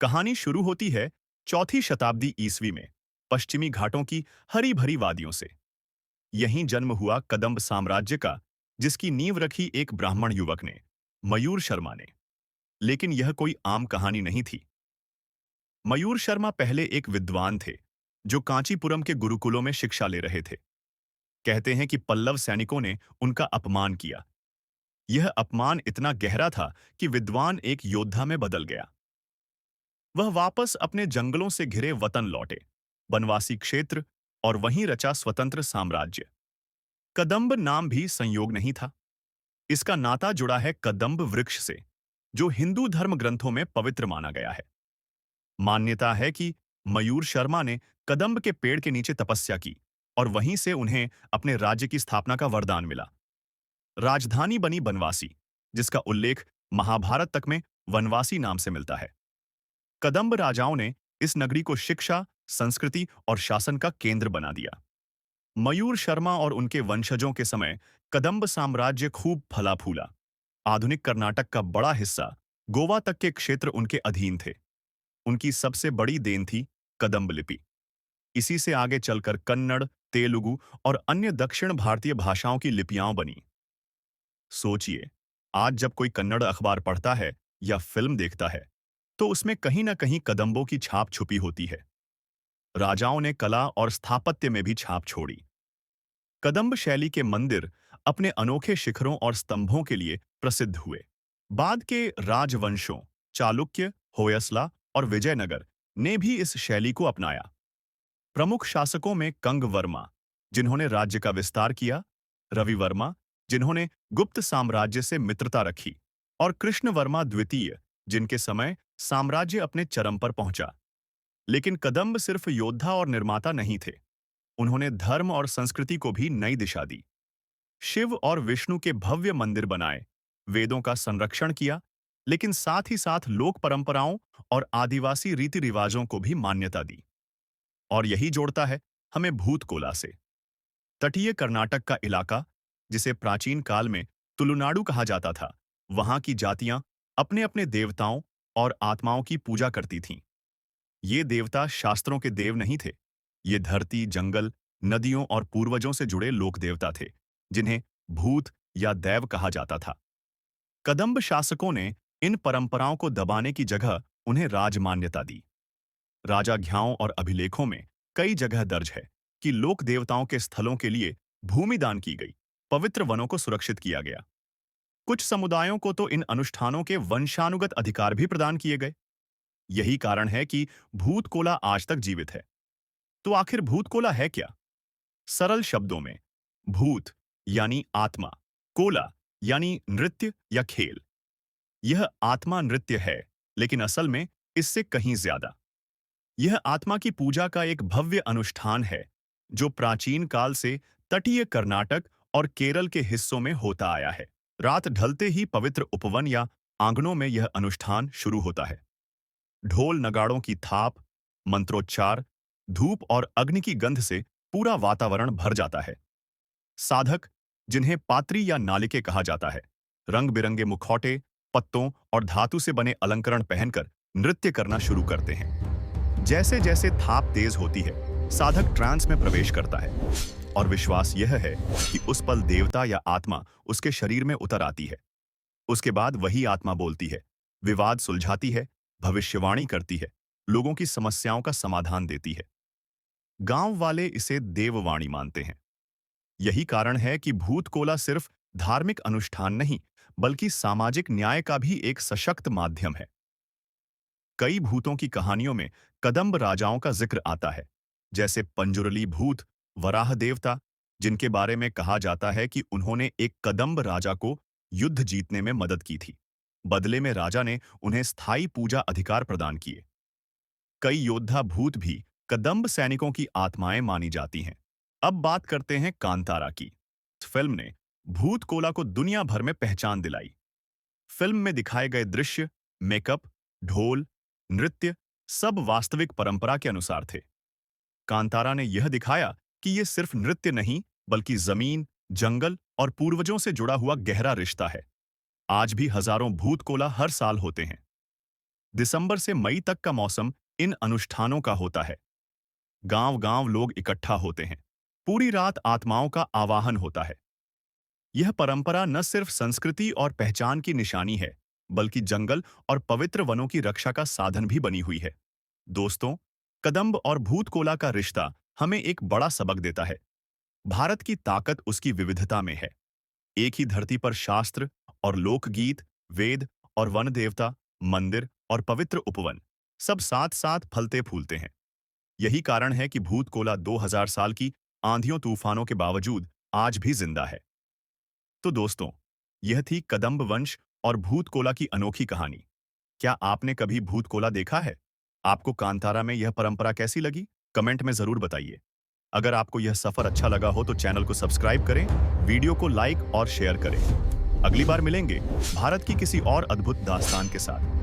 कहानी शुरू होती है चौथी शताब्दी ईस्वी में पश्चिमी घाटों की हरी भरी वादियों से। यहीं जन्म हुआ कदंब साम्राज्य का, जिसकी नींव रखी एक ब्राह्मण युवक ने, मयूर शर्मा ने। लेकिन यह कोई आम कहानी नहीं थी। मयूर शर्मा पहले एक विद्वान थे, जो कांचीपुरम के गुरुकुलों में शिक्षा ले रहे थे। कहते हैं कि पल्लव सैनिकों ने उनका अपमान किया। यह अपमान इतना गहरा था कि विद्वान एक योद्धा में बदल गया। वह वापस अपने जंगलों से घिरे वतन लौटे, बनवासी क्षेत्र, और वहीं रचा स्वतंत्र साम्राज्य। कदंब नाम भी संयोग नहीं था। इसका नाता जुड़ा है कदंब वृक्ष से, जो हिंदू धर्म ग्रंथों में पवित्र माना गया है। मान्यता है कि मयूर शर्मा ने कदंब के पेड़ के नीचे तपस्या की, और वहीं से उन्हें अपने राज्य की स्थापना का वरदान मिला। राजधानी बनी बनवासी, जिसका उल्लेख महाभारत तक में वनवासी नाम से मिलता है। कदंब राजाओं ने इस नगरी को शिक्षा, संस्कृति और शासन का केंद्र बना दिया। मयूर शर्मा और उनके वंशजों के समय कदंब साम्राज्य खूब फला फूला। आधुनिक कर्नाटक का बड़ा हिस्सा, गोवा तक के क्षेत्र उनके अधीन थे। उनकी सबसे बड़ी देन थी कदंब लिपि। इसी से आगे चलकर कन्नड़, तेलुगु और अन्य दक्षिण भारतीय भाषाओं की लिपियां बनी। सोचिए, आज जब कोई कन्नड़ अखबार पढ़ता है या फिल्म देखता है, तो उसमें कहीं ना कहीं कदंबों की छाप छुपी होती है। राजाओं ने कला और स्थापत्य में भी छाप छोड़ी। कदंब शैली के मंदिर अपने अनोखे शिखरों और स्तंभों के लिए प्रसिद्ध हुए। बाद के राजवंशों, चालुक्य, होयसला और विजयनगर, ने भी इस शैली को अपनाया। प्रमुख शासकों में कंग वर्मा, जिन्होंने राज्य का विस्तार किया, रवि वर्मा, जिन्होंने गुप्त साम्राज्य से मित्रता रखी, और कृष्ण वर्मा द्वितीय, जिनके समय साम्राज्य अपने चरम पर पहुंचा। लेकिन कदंब सिर्फ योद्धा और निर्माता नहीं थे। उन्होंने धर्म और संस्कृति को भी नई दिशा दी। शिव और विष्णु के भव्य मंदिर बनाए, वेदों का संरक्षण किया, लेकिन साथ ही साथ लोक परंपराओं और आदिवासी रीति रिवाजों को भी मान्यता दी। और यही जोड़ता है हमें भूतकोला से। तटीय कर्नाटक का इलाका, जिसे प्राचीन काल में तुलुनाडु कहा जाता था, वहां की जातियां अपने अपने देवताओं और आत्माओं की पूजा करती थीं। ये देवता शास्त्रों के देव नहीं थे। ये धरती, जंगल, नदियों और पूर्वजों से जुड़े लोक देवता थे, जिन्हें भूत या दैव कहा जाता था। कदंब शासकों ने इन परंपराओं को दबाने की जगह उन्हें राज मान्यता दी। राजाज्ञाओं और अभिलेखों में कई जगह दर्ज है कि लोक देवताओं के स्थलों के लिए भूमि दान की गई, पवित्र वनों को सुरक्षित किया गया। कुछ समुदायों को तो इन अनुष्ठानों के वंशानुगत अधिकार भी प्रदान किए गए। यही कारण है कि भूतकोला आज तक जीवित है। तो आखिर भूतकोला है क्या? सरल शब्दों में, भूत यानी आत्मा, कोला यानी नृत्य या खेल। यह आत्मा नृत्य है, लेकिन असल में इससे कहीं ज्यादा। यह आत्मा की पूजा का एक भव्य अनुष्ठान है, जो प्राचीन काल से तटीय कर्नाटक और केरल के हिस्सों में होता आया है। रात ढलते ही पवित्र उपवन या आंगनों में यह अनुष्ठान शुरू होता है। ढोल नगाड़ों की थाप, मंत्रोच्चार, धूप और अग्नि की गंध से पूरा वातावरण भर जाता है। साधक, जिन्हें पात्री या नालिके कहा जाता है, रंग बिरंगे मुखौटे, पत्तों और धातु से बने अलंकरण पहनकर नृत्य करना शुरू करते हैं। जैसे जैसे थाप तेज होती है, साधक ट्रांस में प्रवेश करता है, और विश्वास यह है कि उस पल देवता या आत्मा उसके शरीर में उतर आती है। उसके बाद वही आत्मा बोलती है, विवाद सुलझाती है, भविष्यवाणी करती है, लोगों की समस्याओं का समाधान देती है। गांव वाले इसे देववाणी मानते हैं। यही कारण है कि भूतकोला सिर्फ धार्मिक अनुष्ठान नहीं, बल्कि सामाजिक न्याय का भी एक सशक्त माध्यम है। कई भूतों की कहानियों में कदंब राजाओं का जिक्र आता है, जैसे पंजुरली भूत, वराह देवता, जिनके बारे में कहा जाता है कि उन्होंने एक कदंब राजा को युद्ध जीतने में मदद की थी। बदले में राजा ने उन्हें स्थायी पूजा अधिकार प्रदान किए। कई योद्धा भूत भी कदंब सैनिकों की आत्माएं मानी जाती हैं। अब बात करते हैं कांतारा की। इस फिल्म ने भूतकोला को दुनिया भर में पहचान दिलाई। फिल्म में दिखाए गए दृश्य, मेकअप, ढोल, नृत्य, सब वास्तविक परंपरा के अनुसार थे। कांतारा ने यह दिखाया कि ये सिर्फ नृत्य नहीं, बल्कि जमीन, जंगल और पूर्वजों से जुड़ा हुआ गहरा रिश्ता है। आज भी हजारों भूतकोला हर साल होते हैं। दिसंबर से मई तक का मौसम इन अनुष्ठानों का होता है। गांव-गांव लोग इकट्ठा होते हैं। पूरी रात आत्माओं का आवाहन होता है। यह परंपरा न सिर्फ संस्कृति और पहचान की निशानी है, बल्कि जंगल और पवित्र वनों की रक्षा का साधन भी बनी हुई है। दोस्तों, कदंब और भूतकोला का रिश्ता हमें एक बड़ा सबक देता है। भारत की ताकत उसकी विविधता में है। एक ही धरती पर शास्त्र और लोकगीत, वेद और वन देवता, मंदिर और पवित्र उपवन, सब साथ-साथ फलते-फूलते हैं। यही कारण है कि भूतकोला 2000 साल की आंधियों तूफानों के बावजूद आज भी जिंदा है। तो दोस्तों, यह थी कदंब वंश और भूतकोला की अनोखी कहानी। क्या आपने कभी भूतकोला देखा है? आपको कांतारा में यह परंपरा कैसी लगी? कमेंट में जरूर बताइए। अगर आपको यह सफर अच्छा लगा हो तो चैनल को सब्सक्राइब करें, वीडियो को लाइक और शेयर करें। अगली बार मिलेंगे भारत की किसी और अद्भुत दास्तान के साथ।